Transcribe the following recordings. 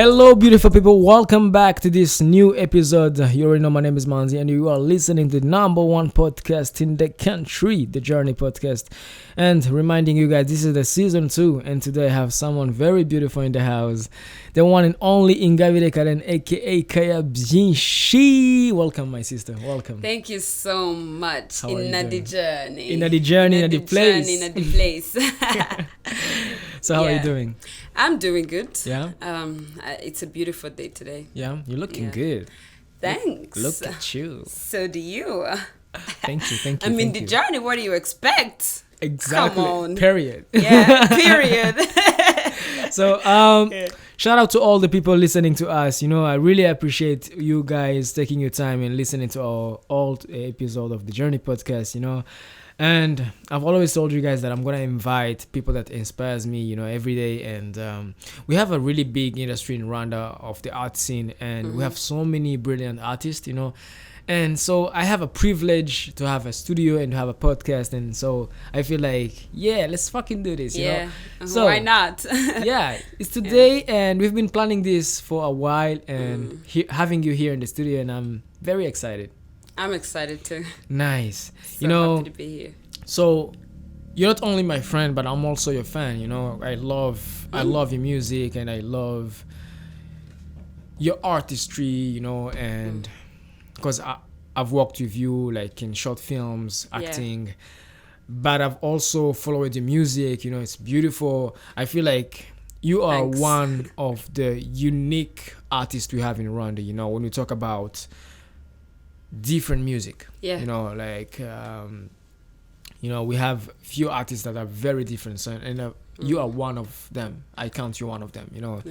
Hello, beautiful people. Welcome back to this new episode. You already know my name is Manzi, and you are listening to the number one podcast in the country, the Journey Podcast. And reminding you guys, this is the season 2, and today I have someone very beautiful in the house, the one and only Ingabire Calene, aka Kaya Byinshii. Welcome, my sister. Welcome. Thank you so much. How are you doing? The journey. In the journey, in the place. In the place. So how are you doing? I'm doing good. Yeah. It's a beautiful day today. Yeah, you're looking good. Thanks. Look at you. So do you. Thank you. I mean, the journey. What do you expect? Exactly. Come on. Period. Yeah. Period. So, shout out to all the people listening to us. You know, I really appreciate you guys taking your time and listening to our old episode of the Journey Podcast. You know, and I've always told you guys that I'm gonna invite people that inspires me, you know, every day. And we have a really big industry in Rwanda of the art scene, and we have so many brilliant artists, you know. And so I have a privilege to have a studio and to have a podcast, and so I feel like, yeah, let's fucking do this, you know. So why not? Yeah, it's today, and we've been planning this for a while, and having you here in the studio, and I'm very excited. I'm excited too. Nice. So you know, happy to be here. So you're not only my friend, but I'm also your fan. You know, I love your music, and I love your artistry. You know, and because I've worked with you like in short films, acting, but I've also followed the music. You know, it's beautiful. I feel like you are one of the unique artists we have in Rwanda. You know, when we talk about different music, you know, like you know, we have few artists that are very different, so and you are one of them. I count you one of them, you know.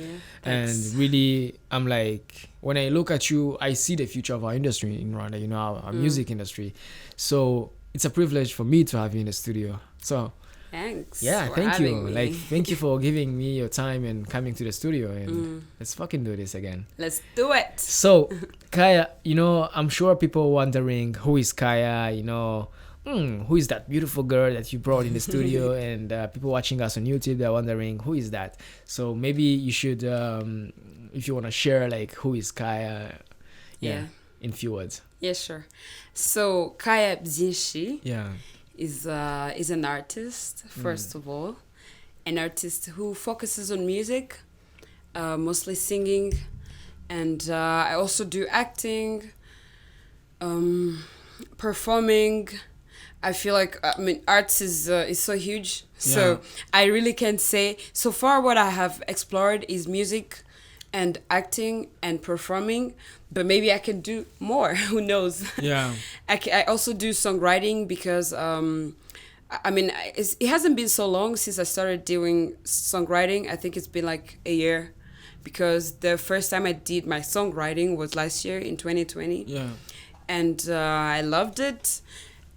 And really, I'm like, when I look at you, I see the future of our industry in Rwanda, you know, our music industry. So it's a privilege for me to have you in the studio. So thanks. Yeah, thank you. Me. Like, thank you for giving me your time and coming to the studio, and let's fucking do this again. Let's do it. So, Kaya, you know, I'm sure people wondering, who is Kaya, you know, who is that beautiful girl that you brought in the studio? And people watching us on YouTube, they're wondering, who is that? So maybe you should, if you want to share, like, who is Kaya, in few words. Yeah, sure. So, Kaya Byinshii is an artist, first of all. An artist who focuses on music, mostly singing. And I also do acting, performing. I feel like, I mean, arts is so huge. So I really can't say. So far, what I have explored is music and acting and performing. But maybe I can do more. Who knows? Yeah. I also do songwriting because, I mean, it hasn't been so long since I started doing songwriting. I think it's been like a year. Because the first time I did my songwriting was last year in 2020. Yeah. And I loved it.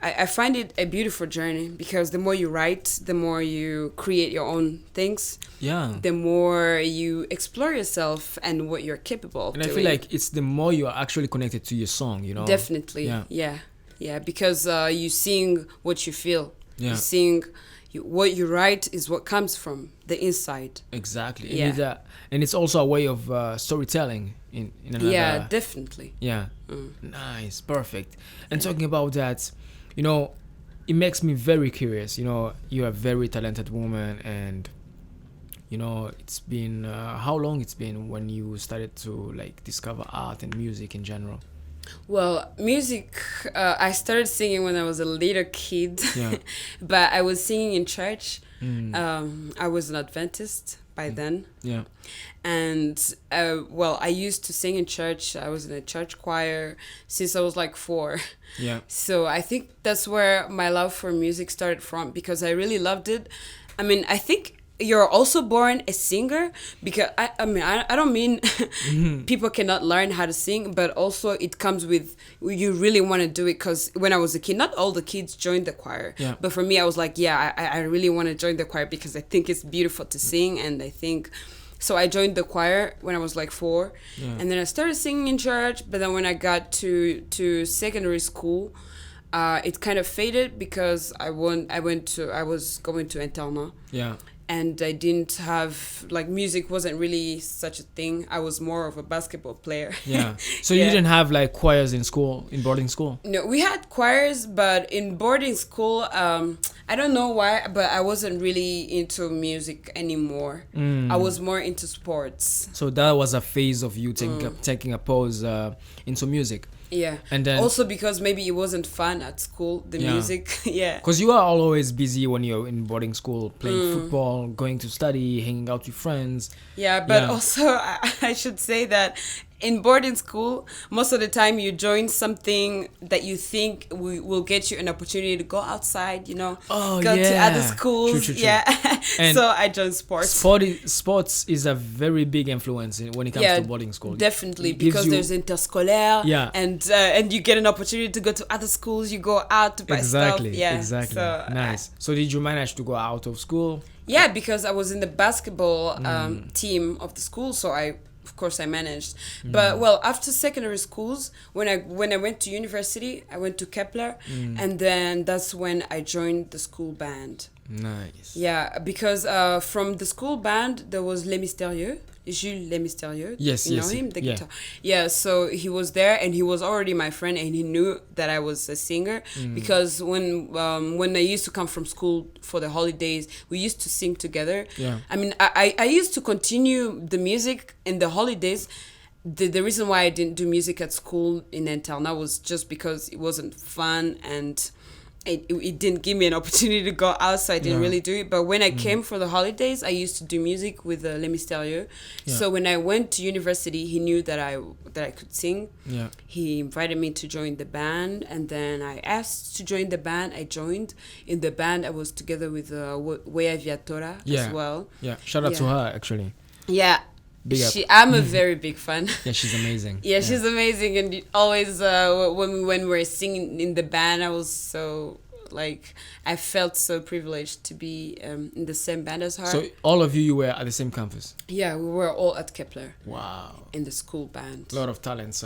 I find it a beautiful journey because the more you write, the more you create your own things. Yeah. The more you explore yourself and what you're capable of doing. And I feel like it's the more you are actually connected to your song, you know? Definitely. Yeah. Because you sing what you feel. Yeah. You sing... what you write is what comes from the inside. Exactly. Yeah. And it's also a way of storytelling in another... Yeah, definitely. Yeah. Nice. Perfect. And talking about that, you know, it makes me very curious. You know, you're a very talented woman, and, you know, it's been... how long it's been when you started to, like, discover art and music in general? Well, music, I started singing when I was a little kid, but I was singing in church. I was an Adventist by then. Yeah. And, well, I used to sing in church. I was in a church choir since I was like 4. Yeah. So I think that's where my love for music started from, because I really loved it. I mean, I think you're also born a singer, because I mean I don't mean people cannot learn how to sing, but also it comes with, you really want to do it. Because when I was a kid, not all the kids joined the choir, but for me I was like, I really want to join the choir because I think it's beautiful to sing. And I think so I joined the choir when I was like 4, and then I started singing in church. But then when I got to secondary school, it kind of faded because I was going to Internat. and I didn't have like music wasn't really such a thing. I was more of a basketball player. Yeah. So you didn't have like choirs in school, in boarding school? No, we had choirs, but in boarding school, I don't know why, but I wasn't really into music anymore. I was more into sports. So that was a phase of you taking a pause into music. Yeah, and then also because maybe it wasn't fun at school, the music. Yeah, because you are always busy when you're in boarding school, playing football, going to study, hanging out with friends. Yeah, but also I should say that in boarding school, most of the time you join something that you think will get you an opportunity to go outside, you know, go to other schools. True. Yeah. And so I joined sports. Sports is a very big influence when it comes to boarding school. Definitely, because there's interscolaire. Yeah. And you get an opportunity to go to other schools. You go out to buy stuff. Yeah. Exactly. So, nice. So did you manage to go out of school? Yeah, because I was in the basketball team of the school, so of course I managed. But well, after secondary schools, when I went to university, I went to Kepler, and then that's when I joined the school band. Nice. Yeah, because from the school band there was Les Mystérieux, Jules Les Mystérieux. Yes, you know him, the guitar. Yeah, so he was there, and he was already my friend, and he knew that I was a singer because when I used to come from school for the holidays, we used to sing together. Yeah. I mean, I used to continue the music in the holidays. The reason why I didn't do music at school in internat was just because it wasn't fun, and it didn't give me an opportunity to go out, so I didn't really do it. But when I came for the holidays, I used to do music with Les Mystérieux. Yeah. So when I went to university, he knew that I could sing. Yeah. He invited me to join the band, and then I asked to join the band. I joined. In the band, I was together with Wea Viatora as well. Yeah, shout out to her, actually. Yeah. Big up. I'm a very big fan. Yeah, she's amazing. Yeah, she's amazing, and always when we were singing in the band, I was so I felt so privileged to be in the same band as her. So all of you were at the same campus? Yeah, we were all at Kepler. Wow. In the school band. A lot of talents.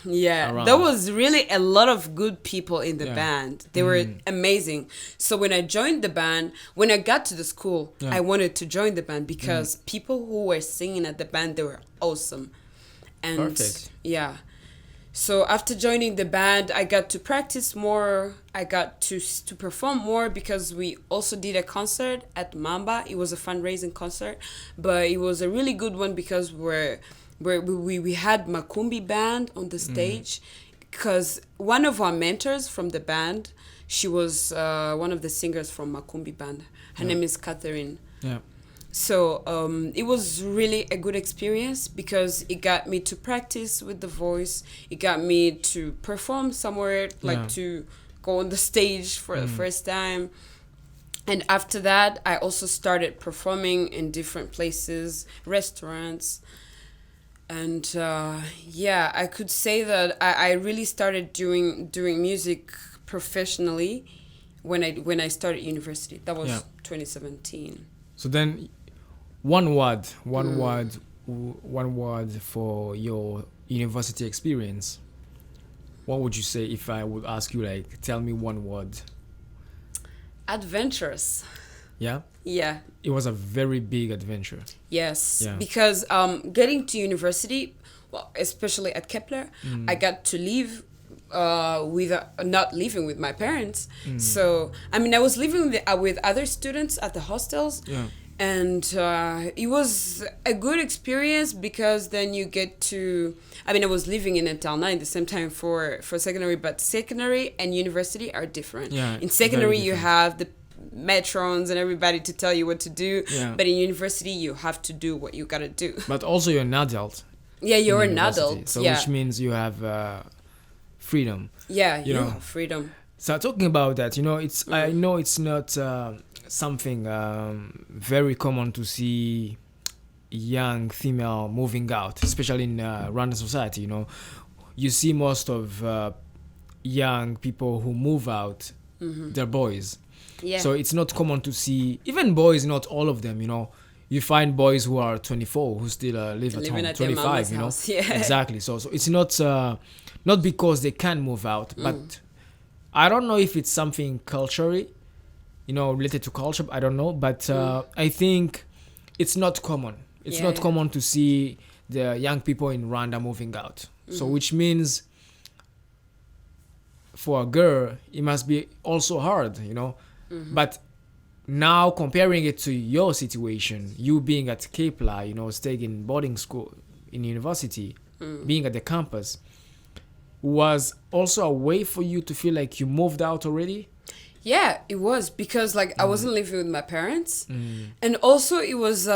Yeah, there was really a lot of good people in the band. They were amazing. So when I joined the band, when I got to the school, I wanted to join the band because people who were singing at the band, they were awesome. And perfect. Yeah. So after joining the band, I got to practice more. I got to perform more because we also did a concert at Mamba. It was a fundraising concert, but it was a really good one because we had Makumbi Band on the stage, because one of our mentors from the band, she was one of the singers from Makumbi Band. Her name is Catherine. Yeah. So it was really a good experience because it got me to practice with the voice. It got me to perform somewhere, to go on the stage for the first time. And after that, I also started performing in different places, restaurants. And I could say that I really started doing music professionally when I started university. That was 2017. So then, one word for your university experience. What would you say if I would ask you, tell me one word? Adventurous. Yeah? Yeah. It was a very big adventure. Yes. Yeah. Because getting to university, well, especially at Kepler, I got to live not living with my parents. So, I mean, I was living with other students at the hostels. Yeah. And it was a good experience because then you get to... I mean, I was living in internat at the same time for secondary, but secondary and university are different. Yeah, in secondary, you have the matrons and everybody to tell you what to do. Yeah. But in university, you have to do what you got to do. But also you're an adult. Yeah, you're an adult. So which means you have freedom. Yeah, you have freedom. So talking about that, it's I know it's not... something very common to see young female moving out, especially in Rwandan society. You see most of young people who move out, they're boys. Yeah. So it's not common to see, even boys, not all of them, you find boys who are 24 who still live at home, 25, house. Yeah. Exactly. So it's not because they can move out, but I don't know if it's something culturally, related to culture. I don't know, but I think it's not common. It's not common to see the young people in Rwanda moving out. So which means for a girl, it must be also hard, But now comparing it to your situation, you being at Kepler, staying in boarding school, in university, being at the campus, was also a way for you to feel like you moved out already? Yeah, it was, because I wasn't living with my parents, and also it was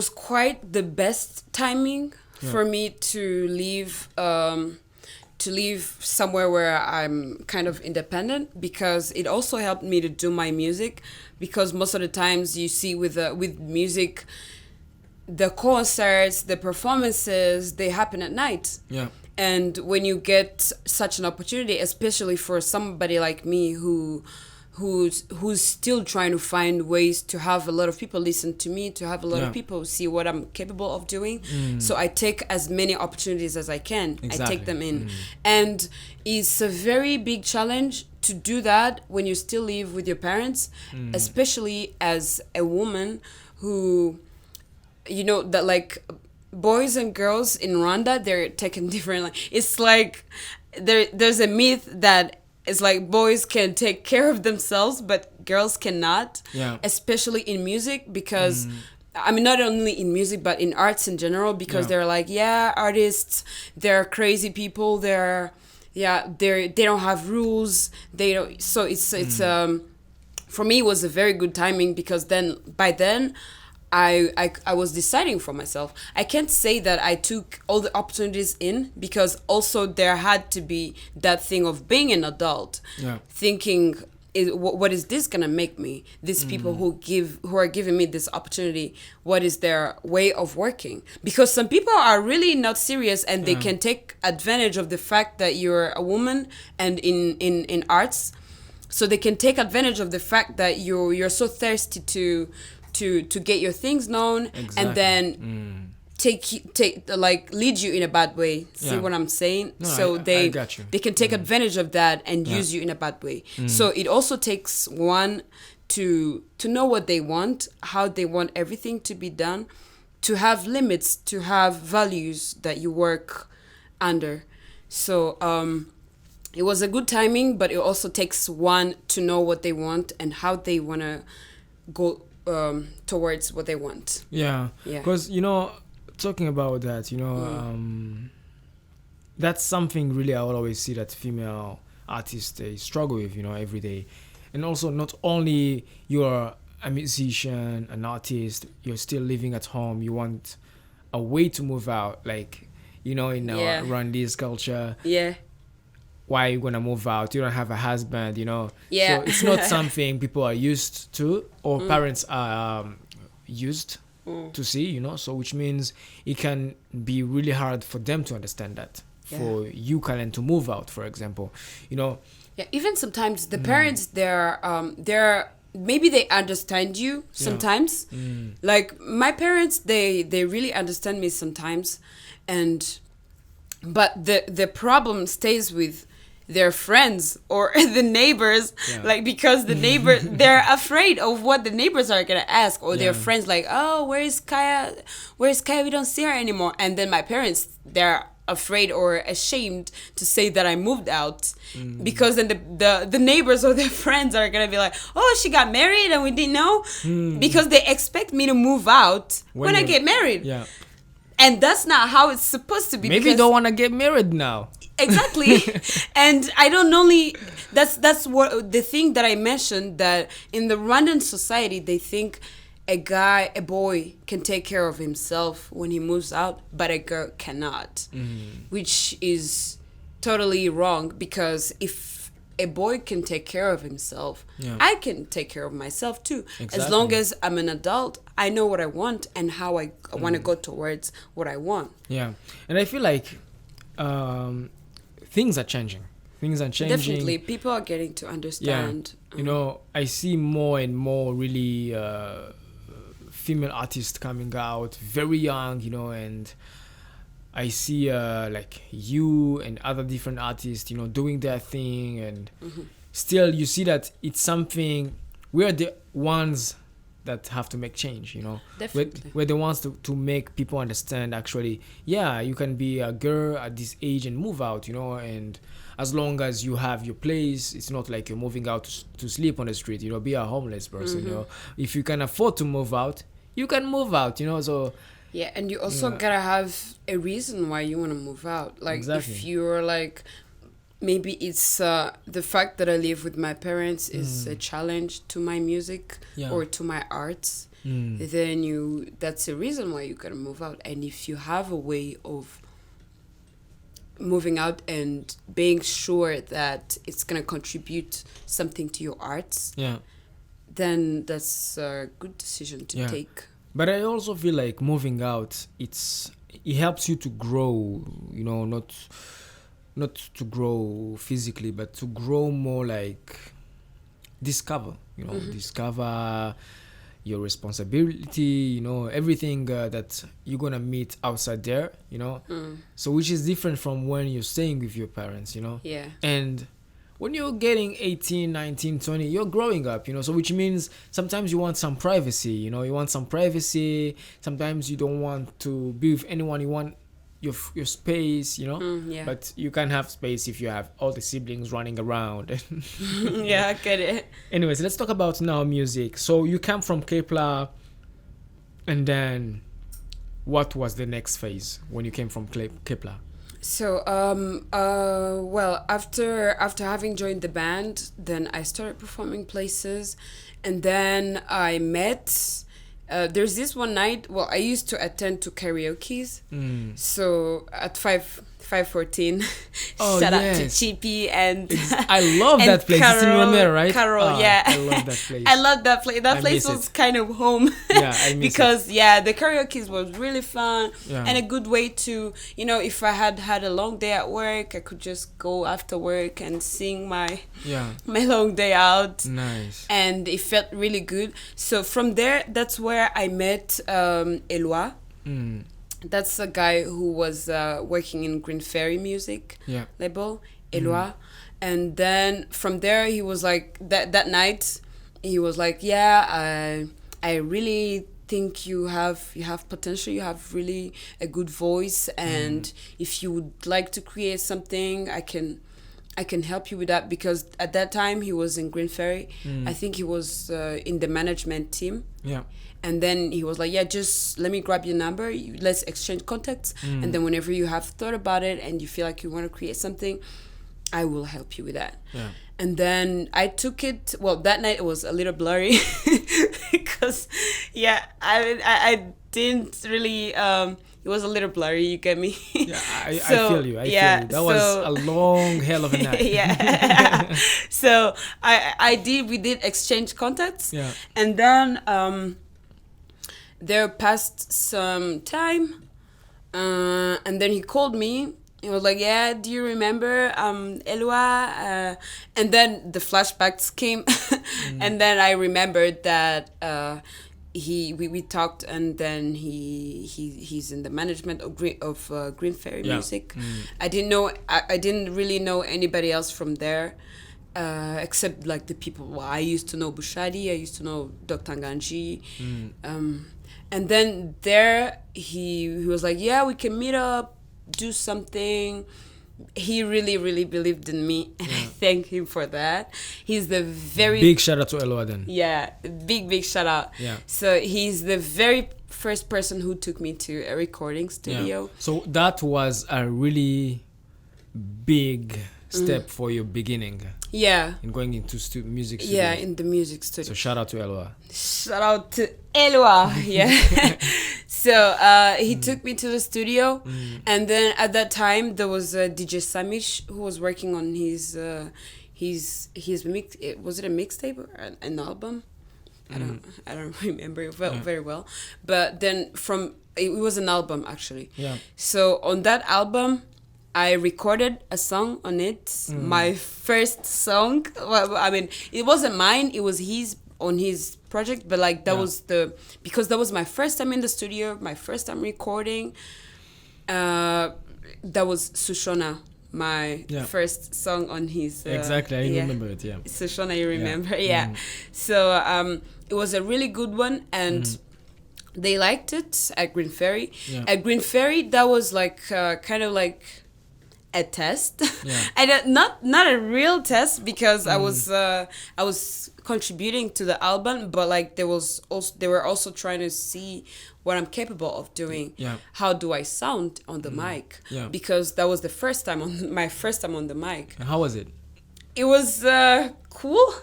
quite the best timing for me to leave somewhere where I'm kind of independent, because it also helped me to do my music, because most of the times you see with music, the concerts, the performances, they happen at night. Yeah. And when you get such an opportunity, especially for somebody like me who's still trying to find ways to have a lot of people listen to me, to have a lot of people see what I'm capable of doing. So I take as many opportunities as I can. Exactly. I take them in. And it's a very big challenge to do that when you still live with your parents, especially as a woman who, that boys and girls in Rwanda, they're taken differently. It's like there's a myth that it's like boys can take care of themselves, but girls cannot. Yeah. Especially in music, because I mean, not only in music, but in arts in general, because they're like, artists, they're crazy people. They don't have rules. They don't. So it's for me, it was a very good timing, because by then. I was deciding for myself. I can't say that I took all the opportunities in, because also there had to be that thing of being an adult, thinking, what is this gonna make me? These people who are giving me this opportunity, what is their way of working? Because some people are really not serious, and they can take advantage of the fact that you're a woman and in arts, so they can take advantage of the fact that you're so thirsty to get your things known. Exactly. And then lead you in a bad way. See what I'm saying? No, they can take advantage of that and use you in a bad way. So it also takes one to know what they want, how they want everything to be done, to have limits, to have values that you work under. So it was a good timing, but it also takes one to know what they want and how they want to go towards what they want. Because talking about that, that's something really I will always see that female artists, they struggle with, every day. And also, not only you're a musician, an artist, you're still living at home, you want a way to move out, in our Rwandese culture. Why are you gonna move out? You don't have a husband, So it's not something people are used to, or parents are used to see, So which means it can be really hard for them to understand that. For you, Calene, to move out, for example, Yeah, even sometimes the parents, they're maybe they understand you sometimes. Like my parents, they really understand me sometimes, but the problem stays with their friends or the neighbors, because the neighbors, they're afraid of what the neighbors are gonna ask, or their friends oh, where is Kaya, we don't see her anymore. And then my parents, they're afraid or ashamed to say that I moved out, because then the neighbors or their friends are gonna be like, oh, she got married and we didn't know, because they expect me to move out when I get married. And that's not how it's supposed to be. Maybe you don't want to get married now. Exactly. And I don't only, that's what the thing that I mentioned, that in the Rwandan society, they think a boy can take care of himself when he moves out, but a girl cannot, which is totally wrong, because if a boy can take care of himself, I can take care of myself too. Exactly. As long as I'm an adult, I know what I want and how I want to go towards what I want. Yeah. And I feel like things are changing. Definitely. People are getting to understand. Yeah. I see more and more really female artists coming out, very young, and I see like you and other different artists, doing their thing, and still you see that it's something, we're the ones that have to make change, you know. Definitely. We're the ones to make people understand, actually, yeah, you can be a girl at this age and move out, you know, and as long as you have your place, it's not like you're moving out to sleep on the street, you know, be a homeless person, you know. If you can afford to move out, you can move out, you know. So yeah, and you also gotta have a reason why you want to move out. Like, exactly. If you're like, maybe it's the fact that I live with my parents is a challenge to my music or to my arts, then that's a reason why you gotta move out. And if you have a way of moving out and being sure that it's gonna contribute something to your arts, then that's a good decision to take. But I also feel like moving out, it helps you to grow, you know, not to grow physically, but to grow more, like discover, you know, discover your responsibility, you know, everything that you're gonna meet outside there, you know. So which is different from when you're staying with your parents, you know. And when you're getting 18, 19, 20, you're growing up, you know. So which means sometimes you want some privacy, you know. You want some privacy. Sometimes you don't want to be with anyone. You want your space, you know. But you can't have space if you have all the siblings running around. Yeah, I get it. Anyways, let's talk about now music. So you come from Kepler, and then what was the next phase when you came from Kepler? So, well, after having joined the band, then I started performing places, and then I met. There's this one night. Well, I used to attend to karaoke's. So at 514, shout out to Chippy and I love that place. It's in Rwanda, right? Carol, yeah. I love that place. I love that place. That place was kind of home. Yeah, I miss because the karaoke's was really fun and a good way to, you know, if I had a long day at work, I could just go after work and sing my long day out. Nice. And it felt really good. So from there, that's where I met Eloi. That's a guy who was working in Green Ferry music label, Eloi. And then from there, he was like, that night, he was like, I really think you have potential, you have really a good voice, and if you would like to create something, I can help you with that. Because at that time, he was in Green Ferry. I think he was in the management team. And then he was like, just let me grab your number. Let's exchange contacts. And then whenever you have thought about it and you feel like you want to create something, I will help you with that. And then I took it. Well, that night it was a little blurry because, I didn't really. It was a little blurry. You get me? I feel you. I feel you. That was a long hell of a night. So we did exchange contacts. And then there passed some time, and then he called me. He was like, do you remember Eloi? And then the flashbacks came. And then I remembered that we talked, and then he's in the management of Green Ferry music. I didn't really know anybody else from there. Except like the people. Well, I used to know Bushali, I used to know Dr. Nganji. And then there he was like, we can meet up, do something. He really, really believed in me, and I thank him for that. He's the very big shout out to Eloi then. Big shout out. So he's the very first person who took me to a recording studio. So that was a really big step for your beginning. In going into music studio. In the music studio. So shout out to Eloi. Shout out to Eloi. So he took me to the studio, and then at that time there was DJ Samish who was working on his mix. Was it a mixtape or an album? I don't remember it very well. But then it was an album actually. So on that album, I recorded a song on it. My first song. Well, I mean, it wasn't mine. It was his on his project. But like because that was my first time in the studio, my first time recording. That was Sushona my first song on his exactly, I remember it. Yeah, Soshona, you remember? Yeah. So it was a really good one, and they liked it at Green Ferry. At Green Ferry, that was like kind of like a test. And not a real test, because I was contributing to the album, but like they were also trying to see what I'm capable of doing. How do I sound on the mic? Because that was my first time on the mic. And how was it? It was cool.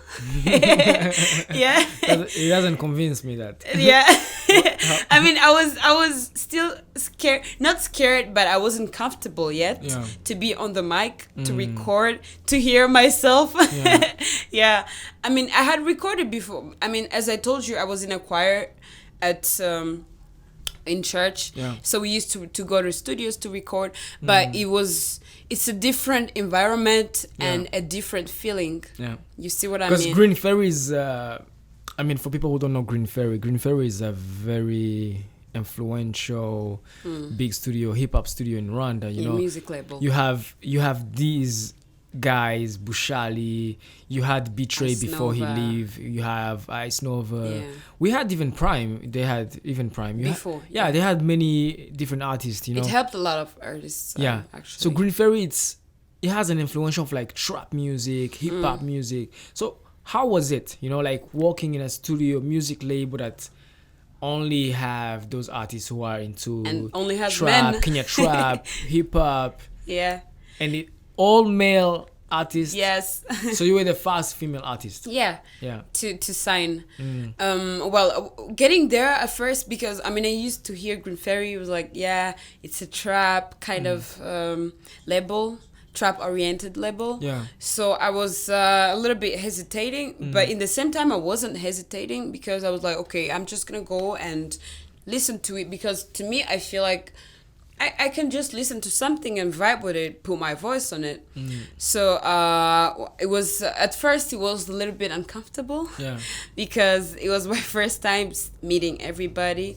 Yeah. It doesn't convince me that. Yeah. I mean, I was still scared, not scared, but I wasn't comfortable yet to be on the mic, to record, to hear myself. Yeah. I mean, I had recorded before. I mean, as I told you, I was in a choir at in church. So we used to go to studios to record, but it's a different environment and a different feeling. You see what I mean? Because Green Ferry is, I mean, for people who don't know Green Ferry is a very influential big studio, hip hop studio in Rwanda. You know, music label. You have these guys, Bushali. You had Betray before he leave. You have Icenova. We had even Prime. They had even Prime. Before. They had many different artists. You know, it helped a lot of artists. Actually. So Green Ferry, it has an influence of like trap music, hip hop music. So how was it? You know, like working in a studio music label that only have those artists who are into and only has trap, men. Kinyatrap, hip hop. Yeah. And all male artists. Yes. So you were the first female artist. Yeah. To sign. Well, getting there at first, because I mean, I used to hear Green Ferry. It was like, it's a trap kind of label, trap oriented label. So I was a little bit hesitating, but in the same time, I wasn't hesitating, because I was like, okay, I'm just gonna go and listen to it, because to me, I feel like I can just listen to something and vibe with it, put my voice on it. So it was, at first it was a little bit uncomfortable, because it was my first time meeting everybody.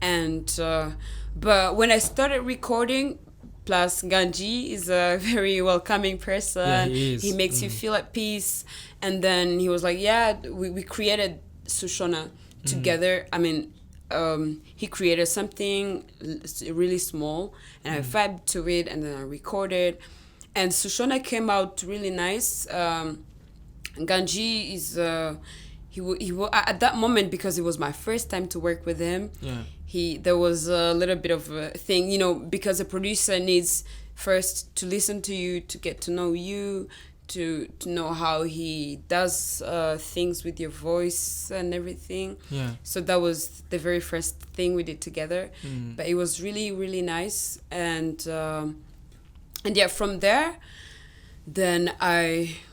And but when I started recording, plus Nganji is a very welcoming person. He makes you feel at peace. And then he was like, we created Soshona together. I mean, he created something really small, and I vibed to it, and then I recorded, and Soshona came out really nice. Nganji is he at that moment, because it was my first time to work with him. There was a little bit of a thing, you know, because a producer needs first to listen to you, to get to know you, to know how he does things with your voice and everything. So that was the very first thing we did together. But it was really, really nice. And from there, then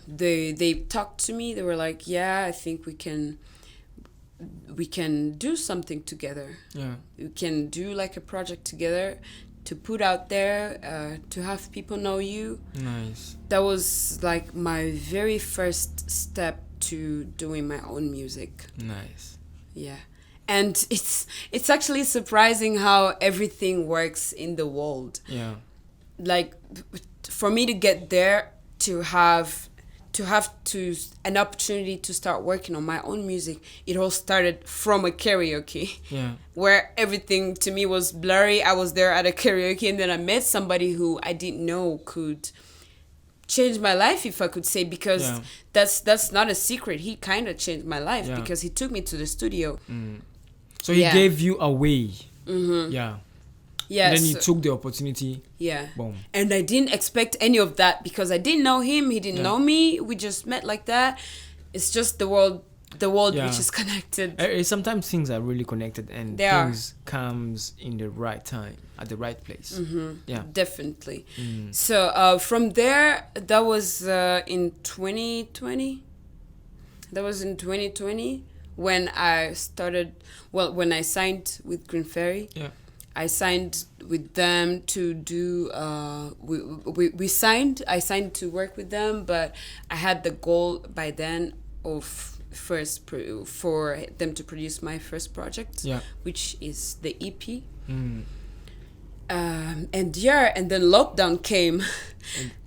they talked to me. They were like, I think we can do something together. We can do like a project together, to put out there, to have people know you. Nice. That was like my very first step to doing my own music. Nice. Yeah. And it's actually surprising how everything works in the world. Like, for me to get there, to have an opportunity to start working on my own music, it all started from a karaoke, where everything to me was blurry. I was there at a karaoke, and then I met somebody who I didn't know could change my life, if I could say, because that's not a secret. He kind of changed my life, because he took me to the studio. So he gave you a way. Yeah, and then you took the opportunity. Boom. And I didn't expect any of that, because I didn't know him. He didn't know me. We just met like that. It's just the world which is connected. Sometimes things are really connected, and things comes in the right time, at the right place. Definitely. So from there, that was in 2020. That was in 2020 when I started. Well, when I signed with Green Ferry. I signed with them to do. I signed to work with them, but I had the goal by then of for them to produce my first project, which is the EP. And then lockdown came,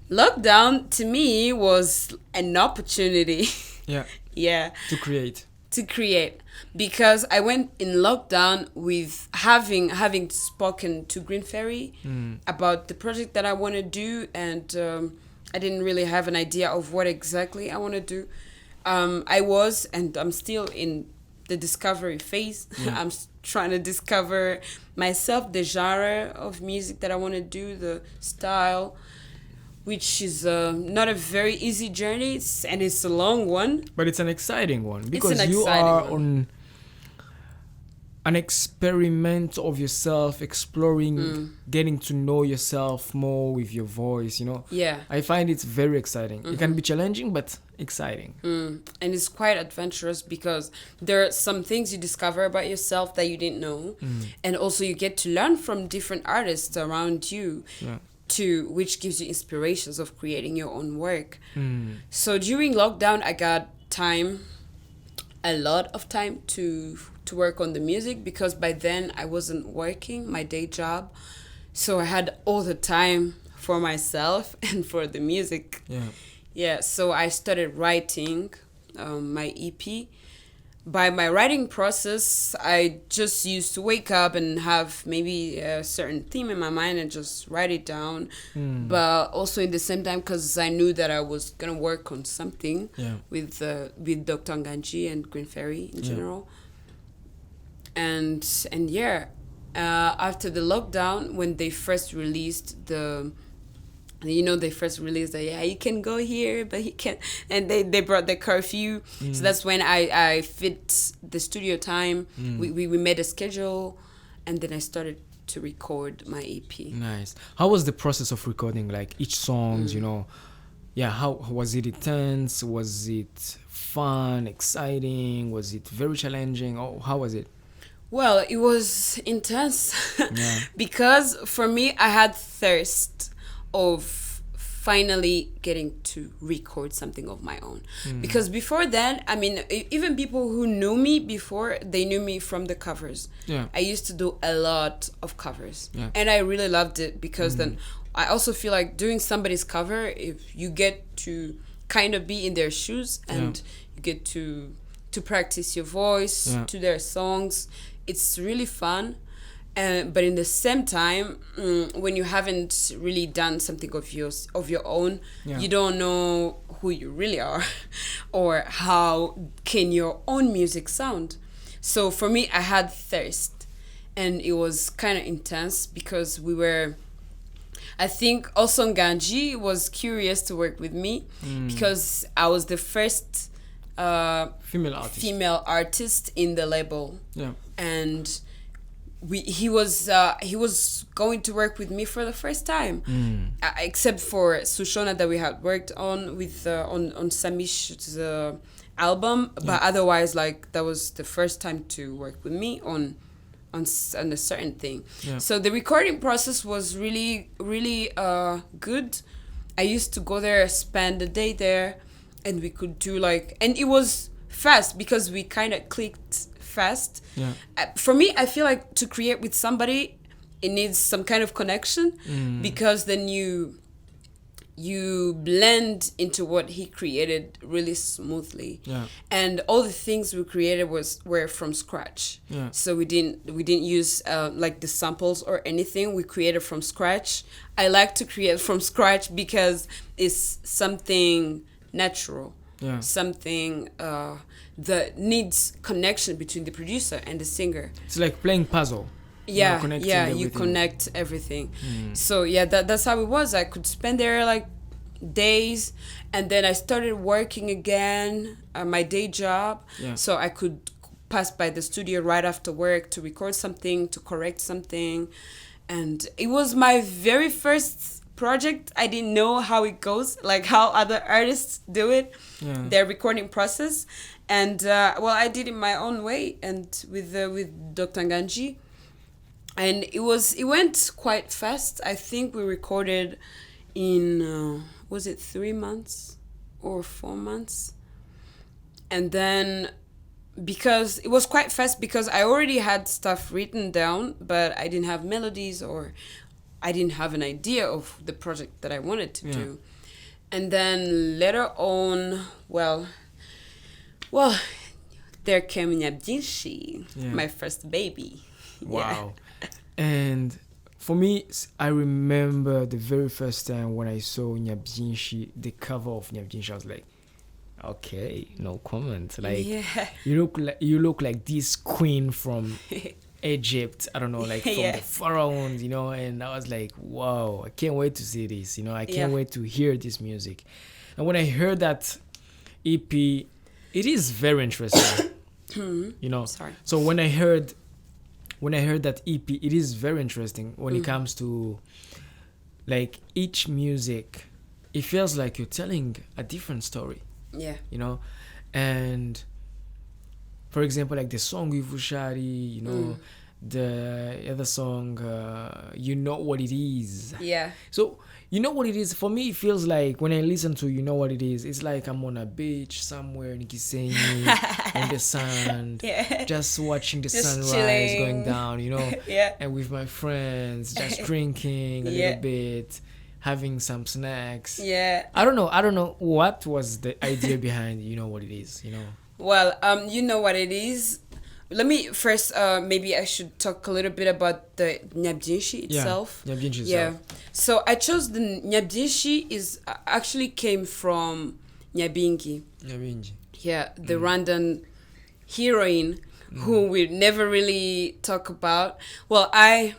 Lockdown to me was an opportunity. Yeah. Yeah. To create. Because I went in lockdown with having spoken to Green Ferry about the project that I want to do, and I didn't really have an idea of what exactly I want to do. I was, and I'm still in the discovery phase. Yeah. I'm trying to discover myself, the genre of music that I want to do, the style, which is not a very easy journey, and it's a long one. But it's an exciting one, because you are on an experiment of yourself, exploring, getting to know yourself more with your voice, you know? Yeah. I find it's very exciting. It can be challenging, but exciting. And it's quite adventurous, because there are some things you discover about yourself that you didn't know. And also you get to learn from different artists around you. Yeah. Which gives you inspirations of creating your own work. So during lockdown, I got a lot of time to work on the music, because by then I wasn't working my day job, so I had all the time for myself and for the music. So I started writing my EP. By my writing process, I just used to wake up and have maybe a certain theme in my mind and just write it down. But also in the same time, because I knew that I was going to work on something with Dr. Nganji and Green Ferry in general. And after the lockdown, when they first released they first released that, you can go here, but you can't. And they brought the curfew. So that's when I fit the studio time. We made a schedule, and then I started to record my EP. Nice. How was the process of recording, like each songs, you know? Yeah, how was it intense? Was it fun, exciting? Was it very challenging? Oh, how was it? Well, it was intense because for me, I had thirst of finally getting to record something of my own. Because before then, I mean, even people who knew me before, they knew me from the covers. I used to do a lot of covers, and I really loved it, because then I also feel like doing somebody's cover, if you get to kind of be in their shoes, and you get to practice your voice to their songs, it's really fun. But in the same time, when you haven't really done something of your own, you don't know who you really are or how can your own music sound. So for me, I had thirst, and it was kind of intense, because I think also Nganji was curious to work with me, because I was the first female artist in the label. And he was going to work with me for the first time, except for Sushona that we had worked on with on Samish's album, but otherwise, like, that was the first time to work with me on a certain thing. So the recording process was really, really good. I used to go there, spend the day there, and we could do and it was fast, because we kind of clicked fast. For me, I feel like to create with somebody, it needs some kind of connection, because then you blend into what he created really smoothly. And all the things we created were from scratch. So we didn't use like the samples or anything. We created from scratch. I like to create from scratch because it's something natural. Something that needs connection between the producer and the singer. It's like playing puzzle. You connect everything. So that's how it was. I could spend there like days, and then I started working again, my day job. So I could pass by the studio right after work to record something, to correct something. And it was my very first project. I didn't know how it goes, like how other artists do it, their recording process. And I did it my own way, and with Dr. Nganji. And it went quite fast. I think we recorded in, was it 3 months or 4 months? And then, because it was quite fast, because I already had stuff written down, but I didn't have melodies, or I didn't have an idea of the project that I wanted to do. And then later on, well, there came NYABYINSHI, my first baby. Wow. And for me, I remember the very first time when I saw NYABYINSHI, the cover of NYABYINSHI, I was like, okay, no comment. Like, you look like this queen from Egypt, I don't know, like from the pharaohs, you know. And I was like, wow, I can't wait to see this, you know. I can't wait to hear this music. And when I heard that EP, it is very interesting. You know. Sorry. So when I heard that EP, it is very interesting when it comes to like each music. It feels like you're telling a different story. Yeah. You know, and for example, like the song with Bushali, you know, the other song, You Know What It Is. Yeah. So, You Know What It Is, for me, it feels like when I listen to You Know What It Is, it's like I'm on a beach somewhere in Kisenyi, in the sand, just watching the sunrise chilling. going down, you know, and with my friends, just drinking a little bit, having some snacks. Yeah. I don't know what was the idea behind You Know What It Is, you know. Well, You Know What It Is. Let me first, maybe I should talk a little bit about the NYABYINSHI itself. Yeah, NYABYINSHI itself. So I chose the NYABYINSHI is actually came from Nyabingi. NYABYINSHI. Yeah, the Rwandan heroine who we never really talk about. Well, I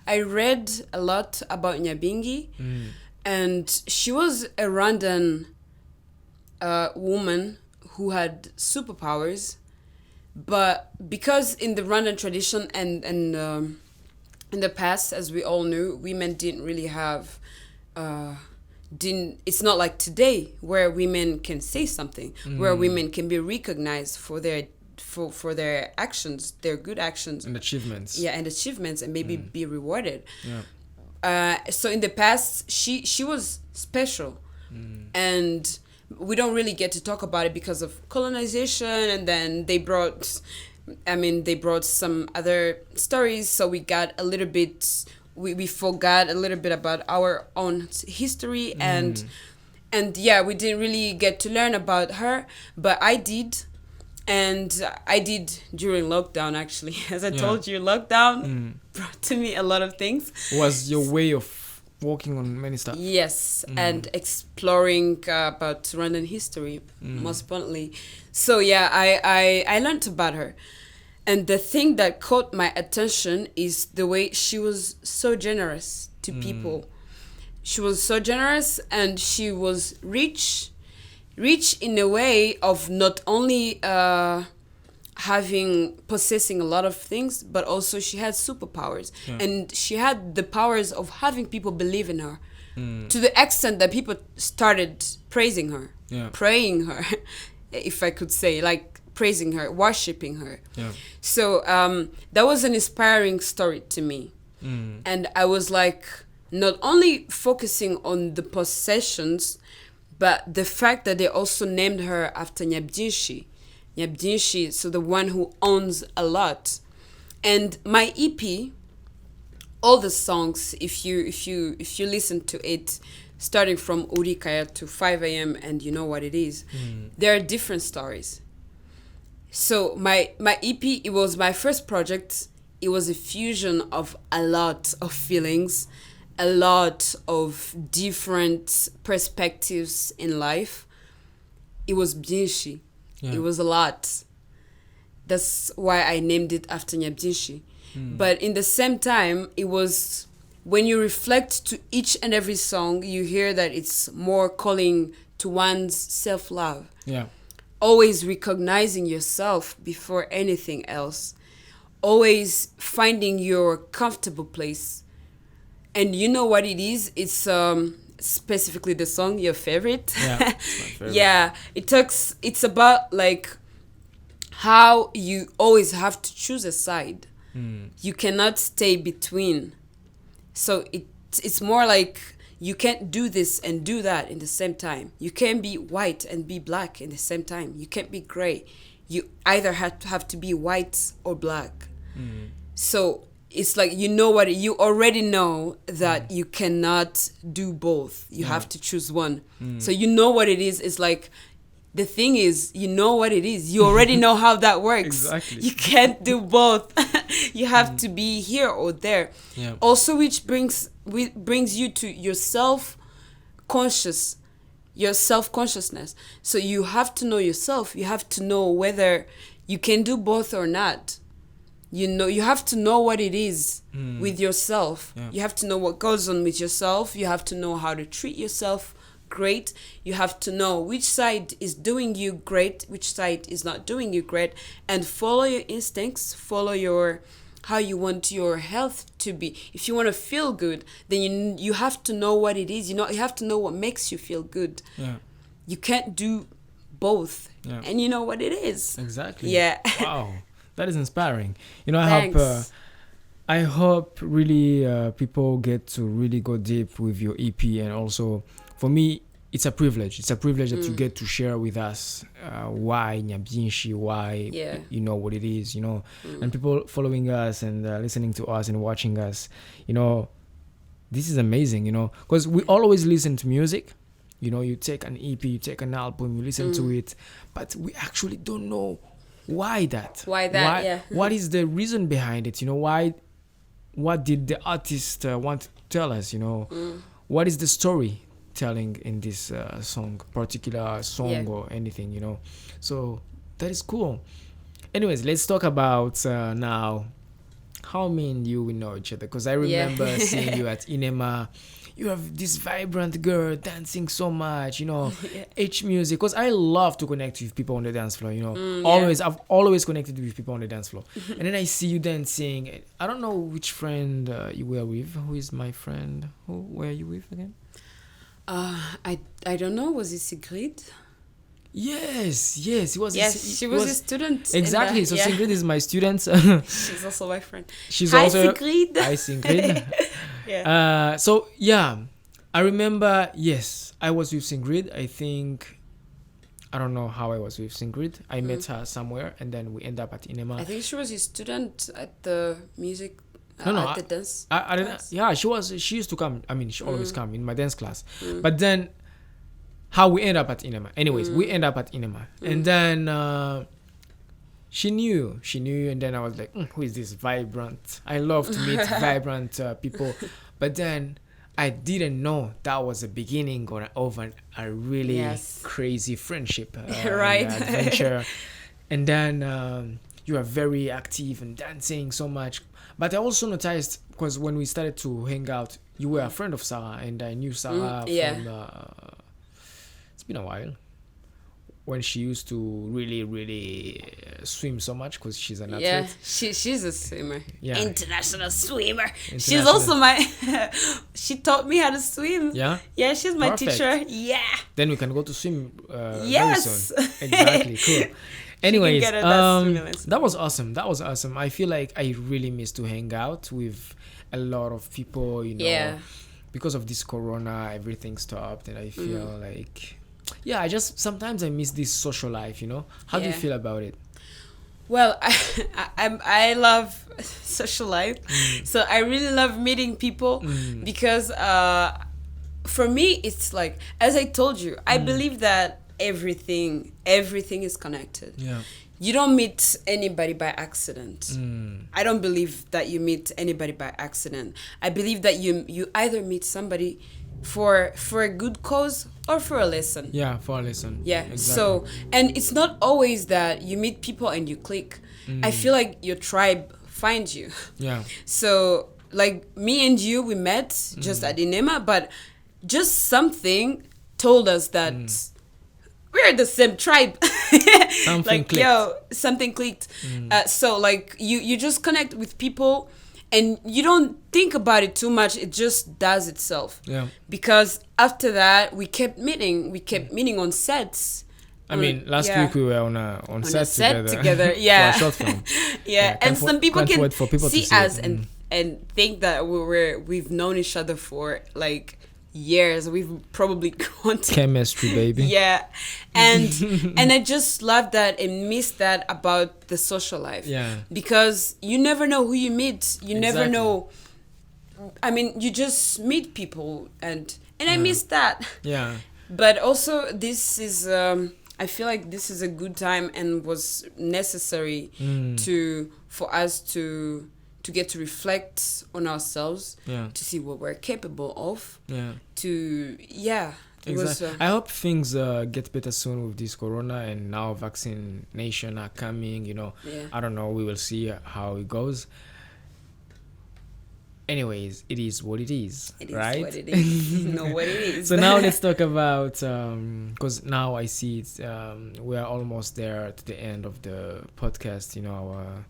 read a lot about Nyabingi, and she was a Rwandan woman who had superpowers, but because in the Rwandan tradition and in the past, as we all knew, women didn't really have it's not like today where women can say something, where women can be recognized for their actions, their good actions and achievements. Yeah, and achievements, and maybe be rewarded. So in the past, she was special, and we don't really get to talk about it because of colonization, and then they brought some other stories, so we got a little bit, we forgot a little bit about our own history, and we didn't really get to learn about her, but I did. And I did during lockdown, actually. As I told you, lockdown brought to me a lot of things. Was your way of working on many stuff? Yes, and exploring about Rwandan history, most importantly. So yeah, I learned about her. And the thing that caught my attention is the way she was so generous to people. She was so generous, and she was rich in a way of not only possessing a lot of things, but also she had superpowers, and she had the powers of having people believe in her, to the extent that people started praising her, praying her, if I could say, like praising her, worshiping her. So that was an inspiring story to me, and I was like not only focusing on the possessions, but the fact that they also named her after NYABYINSHI, so the one who owns a lot. And my EP, all the songs, if you listen to it, starting from Urikaya to 5 a.m. and You Know What It Is, there are different stories. So my EP, it was my first project. It was a fusion of a lot of feelings, a lot of different perspectives in life. It was Byinshii. It was a lot. That's why I named it after NYABYINSHI. But in the same time, it was, when you reflect to each and every song, you hear that it's more calling to one's self-love. Always recognizing yourself before anything else. Always finding your comfortable place. And You Know What It Is, it's specifically the song, your favorite. Yeah, it's my favorite. Yeah, it's about like how you always have to choose a side. You cannot stay between. So it's more like you can't do this and do that in the same time. You can't be white and be black in the same time. You can't be gray. You either have to be white or black. So it's like, you know what, you already know that you cannot do both. You have to choose one. So you know what it is. It's like, the thing is, you know what it is. You already know how that works. Exactly. You can't do both. You have to be here or there. Yeah. Also, which brings you to your self-consciousness. So you have to know yourself. You have to know whether you can do both or not. You know, you have to know what it is with yourself. Yeah. You have to know what goes on with yourself. You have to know how to treat yourself great. You have to know which side is doing you great, which side is not doing you great, and follow your instincts, follow how you want your health to be. If you want to feel good, then you have to know what it is. You have to know what makes you feel good. Yeah. You can't do both. Yeah. And you know what it is. Exactly. Yeah. Wow. That is inspiring. You know, I hope really people get to really go deep with your EP, and also for me, it's a privilege. It's a privilege that you get to share with us why NYABYINSHI, why you know what it is, you know, and people following us and listening to us and watching us. You know, this is amazing. You know, because we always listen to music. You know, you take an EP, you take an album, you listen to it, but we actually don't know why that. Yeah. What is the reason behind it? You know, why? What did the artist want to tell us? You know, what is the story telling in this particular song or anything? You know, so that is cool. Anyways, let's talk about now how me and you we know each other, because I remember seeing you at INEMA. You have this vibrant girl dancing so much, you know, H music. Because I love to connect with people on the dance floor, you know. I've always connected with people on the dance floor. And then I see you dancing. I don't know which friend you were with. Who is my friend? Who were you with again? I don't know. Was it Sigrid? Yes. It was. Yes, she was a student. Exactly. So Sigrid is my student. She's also my friend. Hi, Sigrid. Hi, Sigrid. So I remember. Yes, I was with Sigrid. I think. I don't know how I was with Sigrid. I met her somewhere, and then we end up at INEMA. I think she was a student at the music. At the dance. I didn't. Yeah, she was. She used to come. I mean, she always come in my dance class. But then, how we end up at INEMA? Anyways, we end up at INEMA, and then she knew, and then I was like, who is this vibrant? I love to meet vibrant people, but then I didn't know that was the beginning of a really crazy friendship, right? Adventure, and then you are very active and dancing so much. But I also noticed, because when we started to hang out, you were a friend of Sarah, and I knew Sarah from. It's been a while. When she used to really swim so much, because she's an athlete. Yeah, she's a swimmer. Yeah. International swimmer. She's also she taught me how to swim. Yeah? Yeah, she's my teacher. Yeah. Then we can go to swim very soon. Exactly, cool. Anyways, that was awesome. I feel like I really miss to hang out with a lot of people, you know. Yeah. Because of this corona, everything stopped, and I feel like... Yeah, sometimes I miss this social life, you know. How do you feel about it? Well, I love social life, so I really love meeting people because for me it's like, as I told you, I believe that everything is connected. Yeah. You don't meet anybody by accident. I don't believe that you meet anybody by accident. I believe that you either meet somebody for a good cause or for a lesson. Yeah, for a lesson. Yeah. Exactly. So, and it's not always that you meet people and you click. I feel like your tribe finds you. Yeah. So, like me and you, we met just at INEMA, but just something told us that we're the same tribe. Something clicked. Something clicked. So, like, you just connect with people, and you don't think about it too much. It just does itself. Yeah. Because after that, we kept meeting. We kept meeting on sets. I mean, last week we were on set together. Yeah. For a short film. Yeah. And some people can see us and think that we've known each other for like years. We've probably gone to chemistry, baby. Yeah, and I just love that and miss that about the social life. Yeah, because you never know who you meet. You never know. I mean, you just meet people, and I miss that. Yeah. But also, this is. I feel like this is a good time and was necessary for us to get to reflect on ourselves, to see what we're capable of. Exactly. I hope things get better soon with this corona, and now vaccination are coming. I don't know. We will see how it goes. Anyways, it is what it is, right? What it is. You know what it is. So now let's talk about, because now I see it, we are almost there to the end of the podcast, our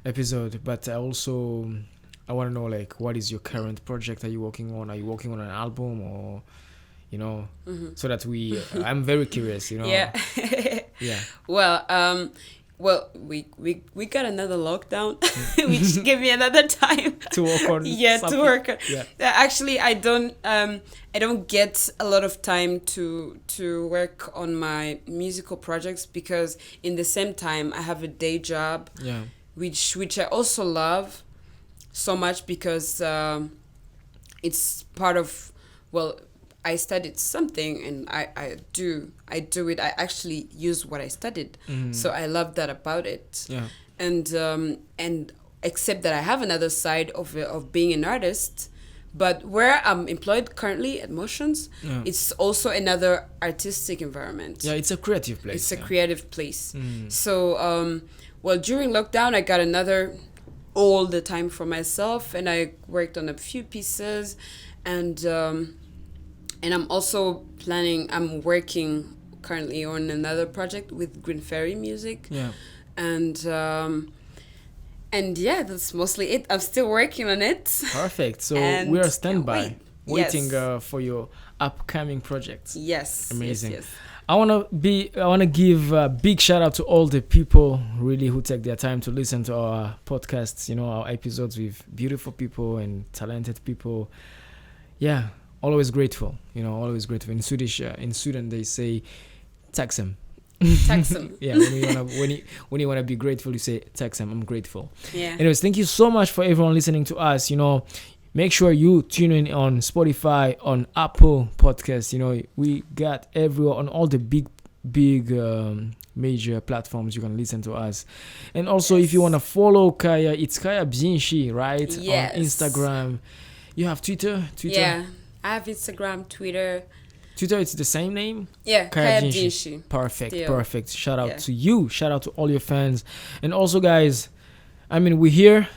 episode. But I want to know, like, what is your current project? Are you working on? Are you working on an album, or, so that I'm very curious, Yeah. Yeah. Well, we got another lockdown, which gave me another time to work on. To work on. Yeah. Actually, I don't get a lot of time to work on my musical projects, because in the same time I have a day job. Yeah. Which I also love so much, because it's part of, I studied something, and I do it. I actually use what I studied, so I love that about it. Yeah. And except that I have another side of being an artist, but where I'm employed currently at Motions, it's also another artistic environment. Yeah, it's a creative place. It's a creative place. So during lockdown, I got all the time for myself, and I worked on a few pieces, and I'm also I'm working currently on another project with Green Ferry music. Yeah. And yeah, that's mostly it. I'm still working on it. Perfect. So we are standby, waiting for your upcoming projects. Yes. Amazing. Yes. I wanna give a big shout out to all the people really who take their time to listen to our podcasts, our episodes with beautiful people and talented people. Yeah. Always grateful, always grateful. In Sweden they say tacksam. Tacksam. Yeah, when you wanna be grateful, you say tacksam. I'm grateful. Yeah. Anyways, thank you so much for everyone listening to us. Make sure you tune in on Spotify, on Apple Podcasts. We got everywhere on all the big major platforms you can listen to us. And also, if you wanna follow Kaya, it's Kaya Byinshii, right? Yes. On Instagram. You have Twitter? Yeah. I have Instagram, Twitter. Twitter, it's the same name? Yeah, Kaya Byinshii. Perfect. Shout out to you. Shout out to all your fans. And also, guys, we're here.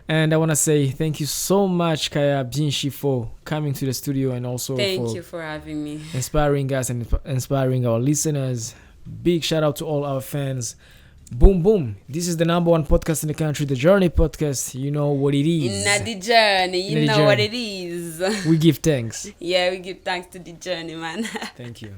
And I want to say thank you so much, Kaya Byinshii, for coming to the studio, and also thank you for having me. Inspiring us and inspiring our listeners. Big shout out to all our fans. Boom, boom. This is the #1 podcast in the country, the Journey Podcast. You know what it is. In the journey, you know what it is. We give thanks. Yeah, we give thanks to the journey, man. Thank you.